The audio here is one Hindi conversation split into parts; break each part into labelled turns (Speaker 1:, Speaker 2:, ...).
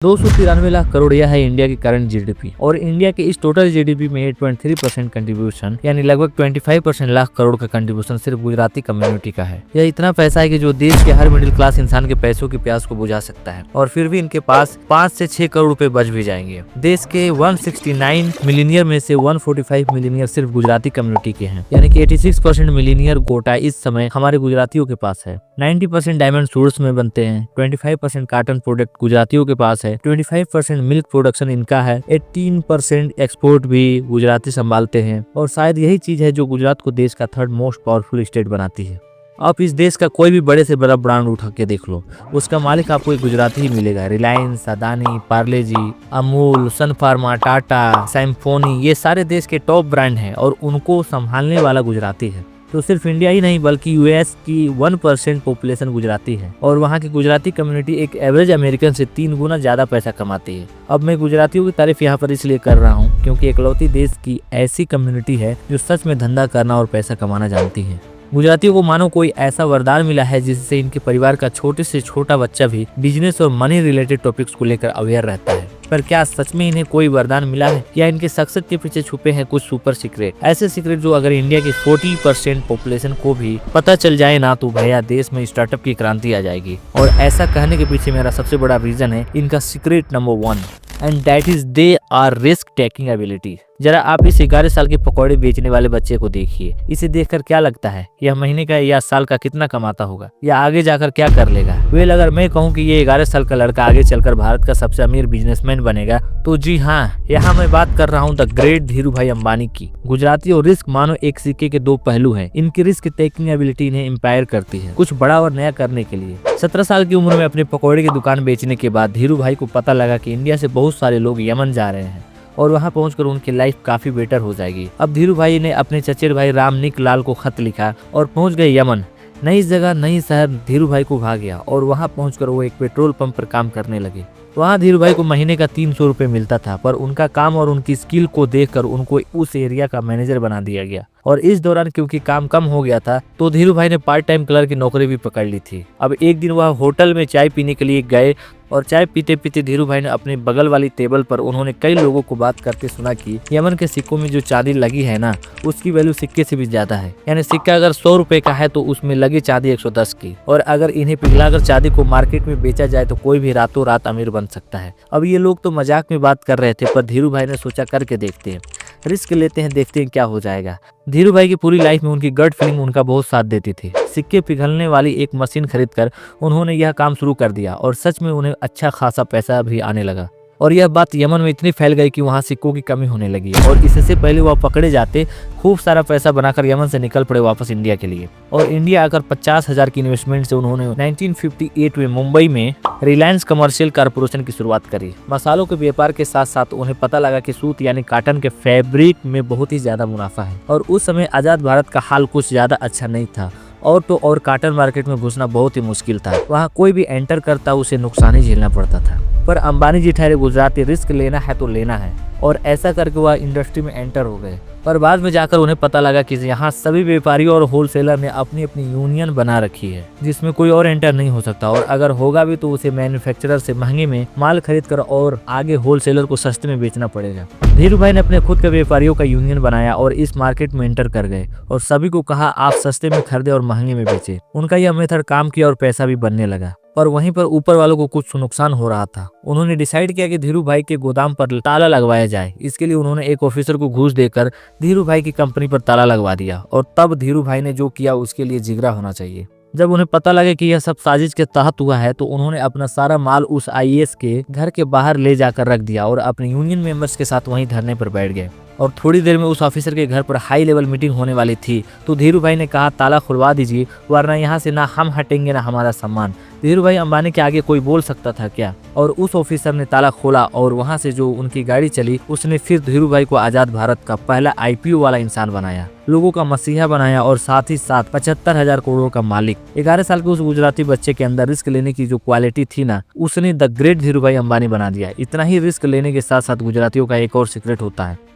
Speaker 1: 293 लाख करोड़ यह है इंडिया की करंट जीडीपी और इंडिया के इस टोटल जीडीपी में 8.3% कंट्रीब्यूशन यानी लगभग 25% लाख करोड़ का कंट्रीब्यूशन सिर्फ गुजराती कम्युनिटी का है। यह इतना पैसा है कि जो देश के हर मिडिल क्लास इंसान के पैसों की प्यास को बुझा सकता है और फिर भी इनके पास 5 से 6 करोड़ रुपए बच भी जाएंगे। देश के 169 मिलीनियर में से 145 मिलीनियर सिर्फ गुजराती कम्युनिटी के हैं, यानी कि 86% मिलीनियर कोटा इस समय हमारे गुजरातियों के पास है। 90% डायमंड सोर्स में बनते हैं, 25% कॉटन प्रोडक्ट गुजरातियों के पास है, 25% मिल्क प्रोडक्शन इनका है, 18% एक्सपोर्ट भी गुजराती संभालते हैं और शायद यही चीज है जो गुजरात को देश का थर्ड मोस्ट पावरफुल स्टेट बनाती है। आप इस देश का कोई भी बड़े से बड़ा ब्रांड उठा के देख लो, उसका मालिक आपको एक गुजराती ही मिलेगा। रिलायंस, अदानी, पार्ले जी, अमूल, सन फार्मा, टाटा, सैम्फोनी, ये सारे देश के टॉप ब्रांड हैं और उनको संभालने वाला गुजराती है। तो सिर्फ इंडिया ही नहीं बल्कि यूएस की 1% पॉपुलेशन गुजराती है और वहाँ की गुजराती कम्युनिटी एक एवरेज अमेरिकन से 3 गुना ज्यादा पैसा कमाती है। अब मैं गुजरातियों की तारीफ यहाँ पर इसलिए कर रहा हूँ क्योंकि इकलौती देश की ऐसी कम्युनिटी है जो सच में धंधा करना और पैसा कमाना जानती है। गुजरातियों को मानो कोई ऐसा वरदान मिला है जिससे इनके परिवार का छोटे से छोटा बच्चा भी बिजनेस और मनी रिलेटेड टॉपिक्स को लेकर अवेयर रहता है। पर क्या सच में इन्हें कोई वरदान मिला है या इनके सक्सेस के पीछे छुपे हैं कुछ सुपर सीक्रेट, ऐसे सीक्रेट जो अगर इंडिया की 40% पॉपुलेशन को भी पता चल जाए ना तो भैया देश में स्टार्टअप की क्रांति आ जाएगी। और ऐसा कहने के पीछे मेरा सबसे बड़ा रीजन है इनका secret number 1 and that is they are risk taking ability. जरा आप इस 11 साल के पकौड़े बेचने वाले बच्चे को देखिए, इसे देखकर क्या लगता है यह महीने का या साल का कितना कमाता होगा या आगे जाकर क्या कर लेगा। वेल अगर मैं कहूँ कि ये 11 साल का लड़का आगे चलकर भारत का सबसे अमीर बिजनेसमैन बनेगा तो जी हाँ, यहाँ मैं बात कर रहा हूँ द ग्रेट धीरू भाई अंबानी की। गुजराती और रिस्क मानो एक सिक्के के 2 पहलू हैं। इनकी रिस्क टेकिंग एबिलिटी इन्हें इंस्पायर करती है कुछ बड़ा और नया करने के लिए। 17 साल की उम्र में अपने पकौड़े की दुकान बेचने के बाद धीरू भाई को पता लगा कि इंडिया से बहुत सारे लोग यमन जा रहे हैं और वहां पहुंचकर उनकी लाइफ काफी बेटर हो जाएगी। अब धीरू भाई ने अपने चचेरे भाई रामनिक लाल को खत लिखा और पहुंच गए यमन। नई जगह नई शहर धीरू भाई को भाग गया और वहां पहुंचकर वो एक पेट्रोल पंप पर काम करने लगे। वहाँ धीरू भाई को महीने का 300 रुपए मिलता था, पर उनका काम और उनकी स्किल को देखकर उनको उस एरिया का मैनेजर बना दिया गया। और इस दौरान क्योंकि काम कम हो गया था तो धीरू भाई ने पार्ट टाइम क्लर्क की नौकरी भी पकड़ ली थी। अब एक दिन वह होटल में चाय पीने के लिए गए और चाय पीते पीते धीरू भाई ने अपने बगल वाली टेबल पर उन्होंने कई लोगों को बात करते सुना कि यमन के सिक्कों में जो चांदी लगी है ना उसकी वैल्यू सिक्के से भी ज्यादा है। यानी सिक्का अगर 100 रुपए का है तो उसमें लगी चांदी 110 की, और अगर इन्हें पिघलाकर चांदी को मार्केट में बेचा जाए तो कोई भी रातों रात अमीर बन सकता है। अब ये लोग तो मजाक में बात कर रहे थे, पर धीरू भाई ने सोचा करके देखते हैं, रिस्क लेते हैं, देखते हैं क्या हो जाएगा। धीरू भाई की पूरी लाइफ में उनकी गट फीलिंग उनका बहुत साथ देती थी। सिक्के पिघलने वाली एक मशीन खरीदकर उन्होंने यह काम शुरू कर दिया और सच में उन्हें अच्छा खासा पैसा भी आने लगा। और यह बात यमन में इतनी फैल गई कि वहाँ सिक्कों की कमी होने लगी और इससे पहले वह पकड़े जाते खूब सारा पैसा बनाकर यमन से निकल पड़े वापस इंडिया के लिए। और इंडिया आकर 50,000 की इन्वेस्टमेंट से उन्होंने 1958 में मुंबई में रिलायंस कमर्शियल कारपोरेशन की शुरुआत करी। मसालों के व्यापार के साथ साथ उन्हें पता लगा कि सूत यानी कॉटन के फैब्रिक में बहुत ही ज्यादा मुनाफा है और उस समय आजाद भारत का हाल कुछ ज्यादा अच्छा नहीं था और तो और कॉटन मार्केट में घुसना बहुत ही मुश्किल था। वहाँ कोई भी एंटर करता उसे नुकसान ही झेलना पड़ता था। पर अंबानी जी ठहरे गुजराती, रिस्क लेना है तो लेना है और ऐसा करके वह इंडस्ट्री में एंटर हो गए। पर बाद में जाकर उन्हें पता लगा कि यहाँ सभी व्यापारियों और होलसेलर ने अपनी अपनी यूनियन बना रखी है जिसमें कोई और एंटर नहीं हो सकता और अगर होगा भी तो उसे मैन्युफैक्चरर से महंगे में माल खरीद कर और आगे होलसेलर को सस्ते में बेचना पड़ेगा। धीरू भाई ने अपने खुद के व्यापारियों का यूनियन बनाया और इस मार्केट में एंटर कर गए और सभी को कहा आप सस्ते में खरीदे और महंगे में बेचे। उनका यह मेथड काम किया और पैसा भी बनने लगा, पर वहीं पर ऊपर वालों को कुछ नुकसान हो रहा था। उन्होंने डिसाइड किया कि धीरू भाई के गोदाम पर ताला लगवाया जाए। इसके लिए उन्होंने एक ऑफिसर को घूस देकर धीरू भाई की कंपनी पर ताला लगवा दिया और तब धीरू भाई ने जो किया उसके लिए जिगरा होना चाहिए। जब उन्हें पता लगे कि यह सब साजिश के तहत हुआ है तो उन्होंने अपना सारा माल उस आईएएस के घर के बाहर ले जाकर रख दिया और अपने यूनियन मेंबर्स के साथ वहीं धरने पर बैठ गए। और थोड़ी देर में उस ऑफिसर के घर पर हाई लेवल मीटिंग होने वाली थी तो धीरू भाई ने कहा ताला खुलवा दीजिए वरना यहाँ से ना हम हटेंगे ना हमारा सम्मान। धीरू भाई अंबानी के आगे कोई बोल सकता था क्या? और उस ऑफिसर ने ताला खोला और वहाँ से जो उनकी गाड़ी चली उसने फिर धीरू भाई को आजाद भारत का पहला आईपीओ वाला इंसान बनाया, लोगों का मसीहा बनाया और साथ ही साथ 75,000 करोड़ का मालिक। 11 साल के उस गुजराती बच्चे के अंदर रिस्क लेने की जो क्वालिटी थी ना उसने द ग्रेट धीरू भाई अंबानी बना दिया। इतना ही रिस्क लेने के साथ साथ गुजरातियों का एक और सीक्रेट होता है।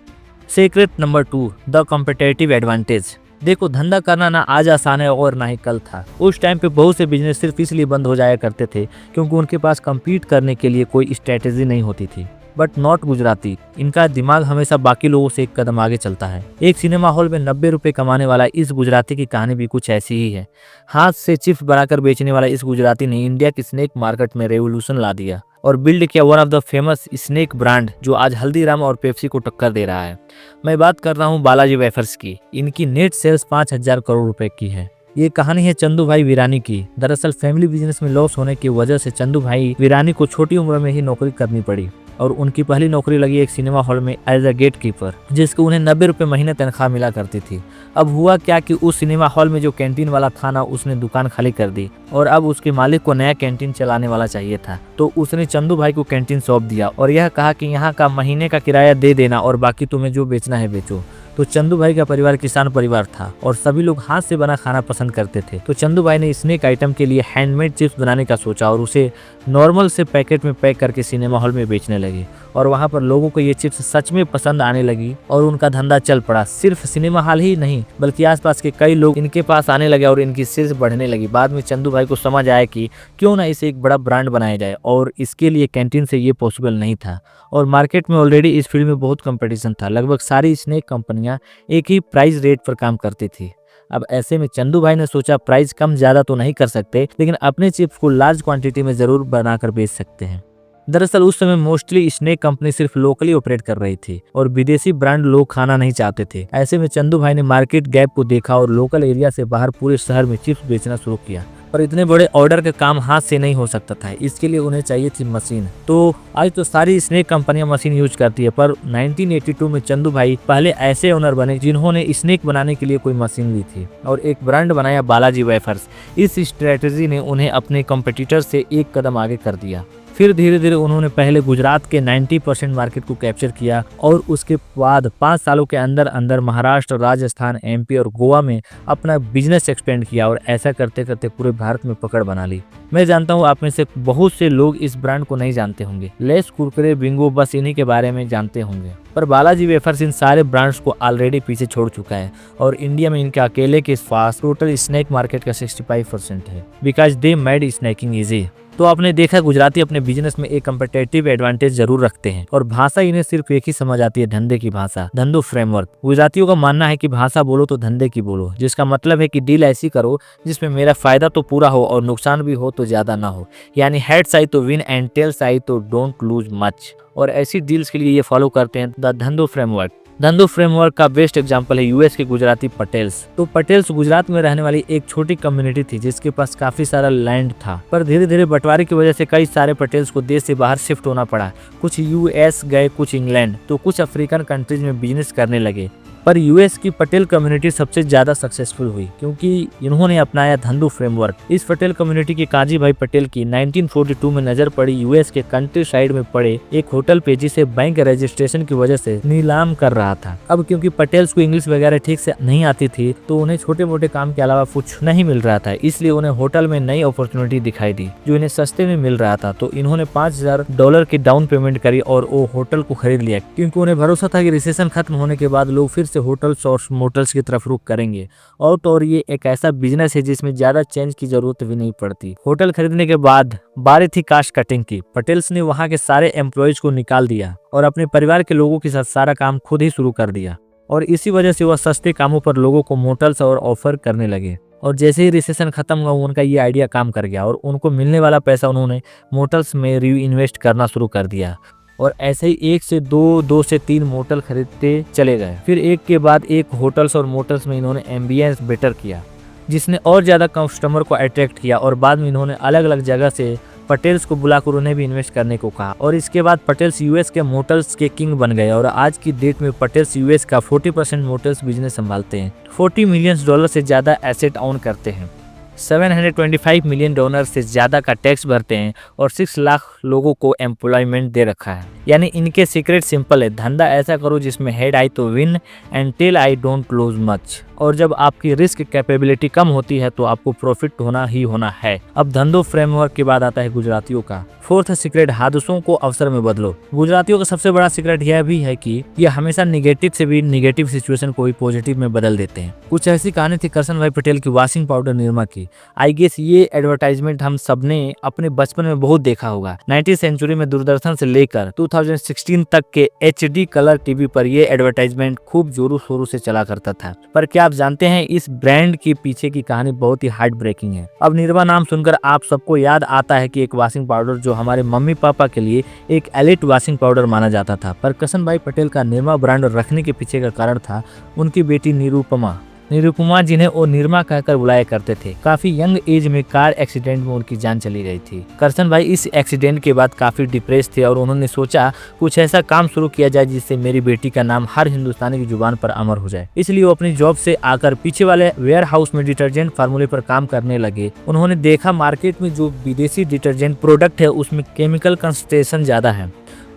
Speaker 1: Secret number 2, the competitive advantage. देखो, धंधा करना ना आज आसान है और ना ही कल था। उस टाइम पे बहुत से बिजनेस सिर्फ इसलिए बंद हो जाया करते थे क्योंकि उनके पास कम्पीट करने के लिए कोई स्ट्रेटेजी नहीं होती थी। बट नॉट गुजराती, इनका दिमाग हमेशा बाकी लोगों से एक कदम आगे चलता है। एक सिनेमा हॉल में 90 रुपए कमाने वाला इस गुजराती की कहानी भी कुछ ऐसी ही है। हाथ से चिप्स बनाकर बेचने वाला इस गुजराती ने इंडिया की स्नैक मार्केट में रेवोल्यूशन ला दिया और बिल्ड किया one of the famous snack brand जो आज हल्दीराम और पेप्सी को टक्कर दे रहा है। मैं बात कर रहा हूँ बालाजी वेफर्स की। इनकी नेट सेल्स 5000 करोड़ रुपए की है। ये कहानी है चंदू भाई वीरानी की। दरअसल फैमिली बिजनेस में लॉस होने की वजह से चंदू भाई वीरानी को छोटी उम्र में ही नौकरी करनी पड़ी और उनकी पहली नौकरी लगी एक सिनेमा हॉल में एज अ गेट कीपर, जिसको उन्हें 90 रुपए महीने तनख्वाह मिला करती थी। अब हुआ क्या कि उस सिनेमा हॉल में जो कैंटीन वाला था ना, उसने दुकान खाली कर दी और अब उसके मालिक को नया कैंटीन चलाने वाला चाहिए था। तो उसने चंदू भाई को कैंटीन सौंप दिया और यह कहा कि यहाँ का महीने का किराया दे देना और बाकी तुम्हें जो बेचना है बेचो। तो चंदू भाई का परिवार किसान परिवार था और सभी लोग हाथ से बना खाना पसंद करते थे। तो चंदू भाई ने स्नैक आइटम के लिए हैंडमेड चिप्स बनाने का सोचा और उसे नॉर्मल से पैकेट में पैक करके सिनेमा हॉल में बेचने लगे और वहां पर लोगों को ये चिप्स सच में पसंद आने लगी और उनका धंधा चल पड़ा। सिर्फ सिनेमा हॉल ही नहीं बल्कि आसपास के कई लोग इनके पास आने लगे और इनकी सेल्स बढ़ने लगी। बाद में चंदू भाई को समझ आया कि क्यों ना इसे एक बड़ा ब्रांड बनाया जाए और इसके लिए कैंटीन से ये पॉसिबल नहीं था और मार्केट में ऑलरेडी इस फील्ड में बहुत कंपटीशन था। लगभग सारी स्नैक कंपनियां एक ही प्राइस रेट पर काम करती थी। अब ऐसे में चंदू भाई ने सोचा प्राइस कम ज्यादा तो नहीं कर सकते लेकिन अपने चिप्स को लार्ज क्वांटिटी में जरूर बनाकर बेच सकते हैं। दरअसल उस समय मोस्टली स्नैक कंपनी सिर्फ लोकली ऑपरेट कर रही थी और विदेशी ब्रांड लोग खाना नहीं चाहते थे। ऐसे में चंदू भाई ने मार्केट गैप को देखा और लोकल एरिया से बाहर पूरे शहर में चिप्स बेचना शुरू किया। पर इतने बड़े ऑर्डर का काम हाथ से नहीं हो सकता था, इसके लिए उन्हें चाहिए थी मशीन। तो आज तो सारी स्नैक कंपनियां मशीन यूज करती है, पर 1982 में चंदू भाई पहले ऐसे ओनर बने जिन्होंने स्नैक बनाने के लिए कोई मशीन ली थी और एक ब्रांड बनाया बालाजी वेफर्स। इस स्ट्रेटेजी ने उन्हें अपने कॉम्पिटिटर से एक कदम आगे कर दिया। फिर धीरे धीरे उन्होंने पहले गुजरात के 90% मार्केट को कैप्चर किया और उसके बाद 5 सालों के अंदर अंदर महाराष्ट्र, राजस्थान, एमपी और गोवा में अपना बिजनेस एक्सपेंड किया और ऐसा करते करते पूरे भारत में पकड़ बना ली। मैं जानता हूँ आप में से बहुत से लोग इस ब्रांड को नहीं जानते होंगे। लेस, कुरकुरे, बिंगो बस इन्हीं के बारे में जानते होंगे, पर बालाजी वेफर्स इन सारे ब्रांड्स को ऑलरेडी पीछे छोड़ चुका है और इंडिया में इनके अकेले के पास टोटल स्नैक मार्केट का 65% है because they made snacking easy. तो आपने देखा गुजराती अपने बिजनेस में एक कंपेटिटिव एडवांटेज जरूर रखते हैं और भाषा इन्हें सिर्फ एक ही समझ आती है, धंधे की भाषा, धंधो फ्रेमवर्क। गुजरातियों का मानना है कि भाषा बोलो तो धंधे की बोलो, जिसका मतलब है कि डील ऐसी करो जिसमें मेरा फायदा तो पूरा हो और नुकसान भी हो तो ज्यादा ना हो। यानी हेड्स आई तो विन एंड टेल्स आई तो डोंट लूज मच। और ऐसी डील्स के लिए ये फॉलो करते हैं द धंधो फ्रेमवर्क। धंधो फ्रेमवर्क का बेस्ट एग्जांपल है यूएस के गुजराती पटेल्स। तो पटेल्स गुजरात में रहने वाली एक छोटी कम्युनिटी थी जिसके पास काफी सारा लैंड था, पर धीरे धीरे बंटवारे की वजह से कई सारे पटेल्स को देश से बाहर शिफ्ट होना पड़ा। कुछ यूएस गए, कुछ इंग्लैंड, तो कुछ अफ्रीकन कंट्रीज में बिजनेस करने लगे। पर यूएस की पटेल कम्युनिटी सबसे ज्यादा सक्सेसफुल हुई क्योंकि इन्होंने अपनाया धंधो फ्रेमवर्क। इस पटेल कम्युनिटी के काजी भाई पटेल की 1942 में नजर पड़ी यूएस के कंट्री साइड में पड़े एक होटल पे जिसे बैंक रजिस्ट्रेशन की वजह से नीलाम कर रहा था। अब क्योंकि पटेल्स को इंग्लिश वगैरह ठीक से नहीं आती थी तो उन्हें छोटे मोटे काम के अलावा कुछ नहीं मिल रहा था, इसलिए उन्हें होटल में नई अपॉर्चुनिटी दिखाई दी जो इन्हें सस्ते में मिल रहा था। तो इन्होंने $5000 की डाउन पेमेंट करी और वो होटल को खरीद लिया क्योंकि उन्हें भरोसा था कि रिसेशन खत्म होने के बाद लोग फिर से होटल्स और मोटल्स की तरफ रुख करेंगे। और तो और ये एक ऐसा बिजनेस है जिसमें ज्यादा चेंज की जरूरत भी नहीं पड़ती। होटल खरीदने के बाद बारी थी कास्ट कटिंग की। पटेल्स ने वहां के सारे एम्प्लॉयज को निकाल दिया और अपने परिवार के लोगों के साथ सारा काम खुद ही शुरू कर दिया और इसी वजह से वह सस्ते कामों पर लोगों को मोटल्स और ऑफर करने लगे। और जैसे ही रिसेशन खत्म हुआ उनका ये आइडिया काम कर गया और उनको मिलने वाला पैसा उन्होंने मोटल्स में री इन्वेस्ट करना शुरू कर दिया और ऐसे ही 1 से 2, 2 से 3 मोटल खरीदते चले गए। फिर एक के बाद एक होटल्स और मोटल्स में इन्होंने एम्बियंस बेटर किया जिसने और ज्यादा कस्टमर को अट्रैक्ट किया और बाद में इन्होंने अलग अलग जगह से पटेल्स को बुलाकर उन्हें भी इन्वेस्ट करने को कहा और इसके बाद पटेल्स यूएस के मोटल्स के किंग बन गए और आज की डेट में पटेल्स यूएस का 40% मोटल्स बिजनेस संभालते हैं, $40 मिलियन से ज्यादा एसेट ऑन करते हैं, $725 मिलियन से ज्यादा का टैक्स भरते हैं और 6 लाख लोगों को एम्प्लॉयमेंट दे रखा है। यानी इनके सीक्रेट सिंपल है, धंधा ऐसा करो जिसमें हेड आई तो win and tail I don't lose much. और जब आपकी रिस्क कैपेबिलिटी कम होती है तो आपको प्रॉफिट होना ही होना है। अब धंधो फ्रेमवर्क के बाद आता है गुजरातियों का फोर्थ सीक्रेट, हादसों को अवसर में बदलो। गुजरातियों का सबसे बड़ा सीक्रेट यह भी है कि ये हमेशा निगेटिव से भी निगेटिव सिचुएशन को भी पॉजिटिव में बदल देते हैं। कुछ ऐसी कहानी थी करसन भाई पटेल की वॉशिंग पाउडर निरमा की। आई गेस ये एडवर्टाइजमेंट हम सबने अपने बचपन में बहुत देखा होगा। 19वीं सेंचुरी में दूरदर्शन से लेकर 2016 तक के HD कलर टीवी पर ये एडवर्टाइजमेंट खूब जोरों शोरों से चला करता था। पर क्या आप जानते हैं इस ब्रांड के पीछे की कहानी बहुत ही हार्ट ब्रेकिंग है। अब निरमा नाम सुनकर आप सबको याद आता है कि एक वॉशिंग पाउडर जो हमारे मम्मी पापा के लिए एक एलिट वॉशिंग पाउडर माना जाता था। पर करसन भाई पटेल का निरमा ब्रांड रखने के पीछे का कारण था उनकी बेटी निरुपमा जिन्हें वो निरमा कहकर बुलाया करते थे। काफी यंग एज में कार एक्सीडेंट में उनकी जान चली गई थी। करसन भाई इस एक्सीडेंट के बाद काफी डिप्रेस थे और उन्होंने सोचा कुछ ऐसा काम शुरू किया जाए जिससे मेरी बेटी का नाम हर हिंदुस्तानी की जुबान पर अमर हो जाए। इसलिए वो अपनी जॉब से आकर पीछे वाले वेयर हाउस में डिटर्जेंट फार्मूले पर काम करने लगे। उन्होंने देखा मार्केट में जो विदेशी डिटर्जेंट प्रोडक्ट है उसमें केमिकल कंसंट्रेशन ज्यादा है,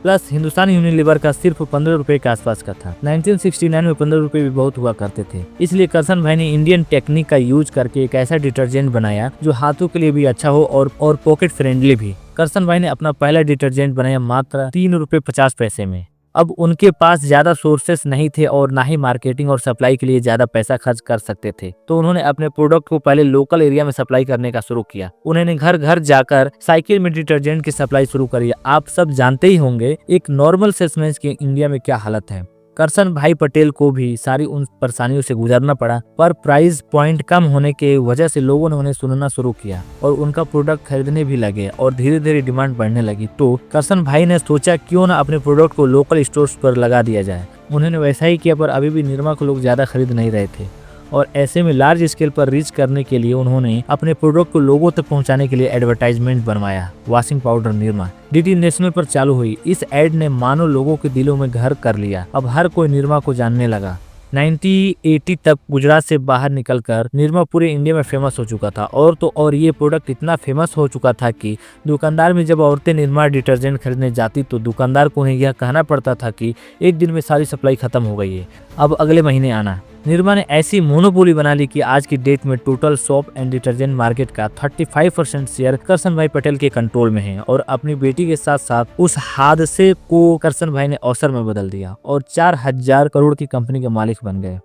Speaker 1: प्लस हिंदुस्तान यूनिलीवर का सिर्फ 15 रुपए के आसपास का था। 1969 में 15 रुपए भी बहुत हुआ करते थे। इसलिए करसन भाई ने इंडियन टेक्निक का यूज करके एक ऐसा डिटर्जेंट बनाया जो हाथों के लिए भी अच्छा हो और पॉकेट फ्रेंडली भी। करसन भाई ने अपना पहला डिटर्जेंट बनाया मात्र 3 रुपए 50 पैसे में। अब उनके पास ज्यादा सोर्सेस नहीं थे और ना ही मार्केटिंग और सप्लाई के लिए ज्यादा पैसा खर्च कर सकते थे, तो उन्होंने अपने प्रोडक्ट को पहले लोकल एरिया में सप्लाई करने का शुरू किया। उन्होंने घर घर जाकर साइकिल में डिटर्जेंट की सप्लाई शुरू करी। आप सब जानते ही होंगे एक नॉर्मल सेल्समैन की इंडिया में क्या हालत है। करसन भाई पटेल को भी सारी उन परेशानियों से गुजरना पड़ा, पर प्राइस पॉइंट कम होने के वजह से लोगों ने उन्हें सुनना शुरू किया और उनका प्रोडक्ट खरीदने भी लगे और धीरे धीरे डिमांड बढ़ने लगी। तो करसन भाई ने सोचा क्यों ना अपने प्रोडक्ट को लोकल स्टोर्स पर लगा दिया जाए। उन्होंने वैसा ही किया, पर अभी भी निरमा को लोग ज्यादा खरीद नहीं रहे थे और ऐसे में लार्ज स्केल पर रीच करने के लिए उन्होंने अपने प्रोडक्ट को लोगों तक पहुंचाने के लिए एडवर्टाइजमेंट बनवाया। Washing powder Nirma DD national पर चालू हुई। इस एड ने मानो लोगों के दिलों में घर कर लिया। अब हर कोई निरमा को जानने लगा। 1980 तक गुजरात से बाहर निकलकर निरमा पूरे इंडिया में फेमस हो चुका था और ये प्रोडक्ट इतना फेमस हो चुका था कि दुकानदार में जब औरतें निरमा डिटर्जेंट खरीदने जाती तो दुकानदार को उन्हें यह कहना पड़ता था कि एक दिन में सारी सप्लाई खत्म हो गई है, अब अगले महीने आना। निरमा ने ऐसी मोनोपोली बना ली कि आज की डेट में total soap and detergent market का 35% शेयर करसन भाई पटेल के कंट्रोल में है और अपनी बेटी के साथ साथ उस हादसे को करसन भाई ने अवसर में बदल दिया और 4000 करोड़ की कंपनी के मालिक बन गए।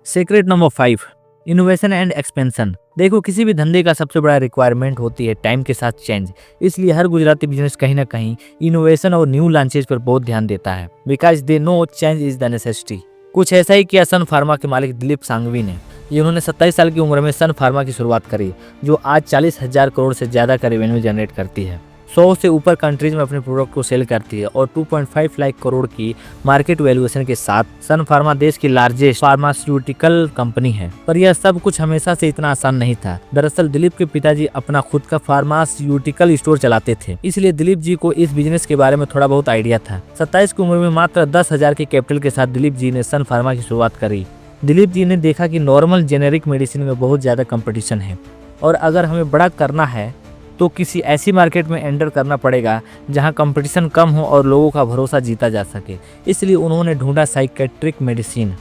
Speaker 1: Secret number 5, innovation and expansion. देखो किसी भी धंधे का सबसे बड़ा रिक्वायरमेंट होती है टाइम के साथ चेंज। इसलिए हर गुजराती बिजनेस कहीं ना कहीं इनोवेशन और न्यू लॉन्चेज पर बहुत ध्यान देता है, because they know change is the necessity. कुछ ऐसा ही किया सन फार्मा के मालिक दिलीप सांघवी ने। उन्होंने 27 साल की उम्र में सन फार्मा की शुरुआत करी, जो आज 40,000 करोड़ से ज्यादा का रेवेन्यू जनरेट करती है। 100 से ऊपर कंट्रीज में अपने प्रोडक्ट को सेल करती है और 2.5 लाख करोड़ की मार्केट वैल्यूएशन के साथ सन फार्मा देश की लार्जेस्ट फार्मास्यूटिकल कंपनी है। पर यह सब कुछ हमेशा से इतना आसान नहीं था। दरअसल दिलीप के पिताजी अपना खुद का फार्मास्यूटिकल स्टोर चलाते थे, इसलिए दिलीप जी को इस बिजनेस के बारे में थोड़ा बहुत आइडिया था। 27 की उम्र में मात्र 10,000 के कैपिटल के साथ दिलीप जी ने सन फार्मा की शुरुआत करी। दिलीप जी ने देखा कि नॉर्मल जेनेरिक मेडिसिन में बहुत ज्यादा कंपटीशन है और अगर हमें बड़ा करना है तो किसी ऐसी मार्केट में एंटर करना पड़ेगा जहां कंपटीशन कम हो और लोगों का भरोसा जीता जा सके। इसलिए उन्होंने ढूंढा साइकेट्रिक मेडिसिन।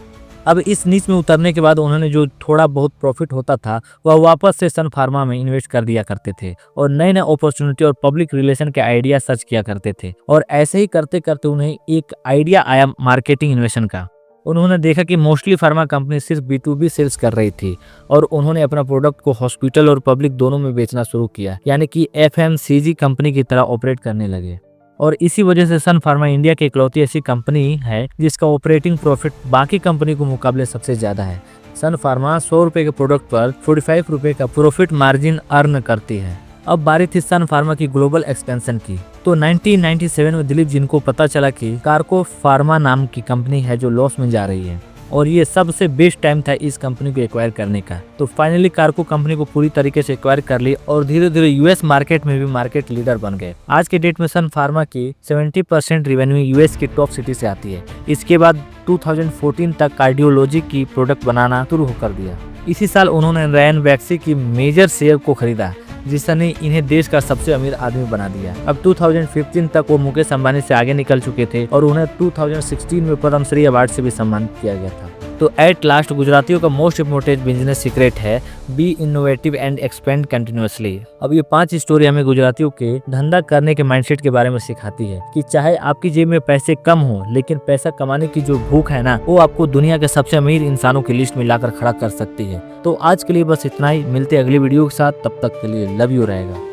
Speaker 1: अब इस नीच में उतरने के बाद उन्होंने जो थोड़ा बहुत प्रॉफिट होता था वह वापस से सन फार्मा में इन्वेस्ट कर दिया करते थे और नए नए अपॉर्चुनिटी और पब्लिक रिलेशन के आइडिया सर्च किया करते थे। और ऐसे ही करते करते उन्हें एक आइडिया आया मार्केटिंग इन्वेशन का। उन्होंने देखा कि मोस्टली फार्मा कंपनी सिर्फ B2B सेल्स कर रही थी और उन्होंने अपना प्रोडक्ट को हॉस्पिटल और पब्लिक दोनों में बेचना शुरू किया, यानी कि FMCG कंपनी की तरह ऑपरेट करने लगे। और इसी वजह से सन फार्मा इंडिया की इकलौती ऐसी कंपनी है जिसका ऑपरेटिंग प्रॉफिट बाकी कंपनी के मुकाबले सबसे ज्यादा है। सन फार्मा 100 रुपए के प्रोडक्ट पर 45 रुपए का प्रॉफिट मार्जिन अर्न करती है। अब बारी थी सन फार्मा की ग्लोबल एक्सपेंशन की। तो 1997 में दिलीप जी को पता चला कि कार्को फार्मा नाम की कंपनी है जो लॉस में जा रही है और ये सबसे बेस्ट टाइम था इस कंपनी को एक्वायर करने का। तो फाइनली कार्को कंपनी को पूरी तरीके से एक्वायर कर ली और धीरे धीरे US मार्केट में भी मार्केट लीडर बन गए। आज के डेट में सन फार्मा की 70% रेवेन्यू US की टॉप सिटी से आती है। इसके बाद 2014 तक कार्डियोलॉजी की प्रोडक्ट बनाना शुरू कर दिया। इसी साल उन्होंने रैन वैक्सी की मेजर शेयर को खरीदा जिसने इन्हें देश का सबसे अमीर आदमी बना दिया। अब 2015 तक वो मुकेश अंबानी से आगे निकल चुके थे और उन्हें 2016 में पद्मश्री अवार्ड से भी सम्मानित किया गया था। तो एट लास्ट गुजरातियों का मोस्ट इम्पोर्टेंट बिजनेस सीक्रेट है B innovative and expand continuously. अब ये 5 स्टोरी हमें गुजरातियों के धंधा करने के माइंडसेट के बारे में सिखाती है कि चाहे आपकी जेब में पैसे कम हो, लेकिन पैसा कमाने की जो भूख है ना, वो आपको दुनिया के सबसे अमीर इंसानों की लिस्ट में लाकर खड़ा कर सकती है। तो आज के लिए बस इतना ही, मिलते हैं अगली वीडियो के साथ, तब तक के लिए लव यू रहेगा।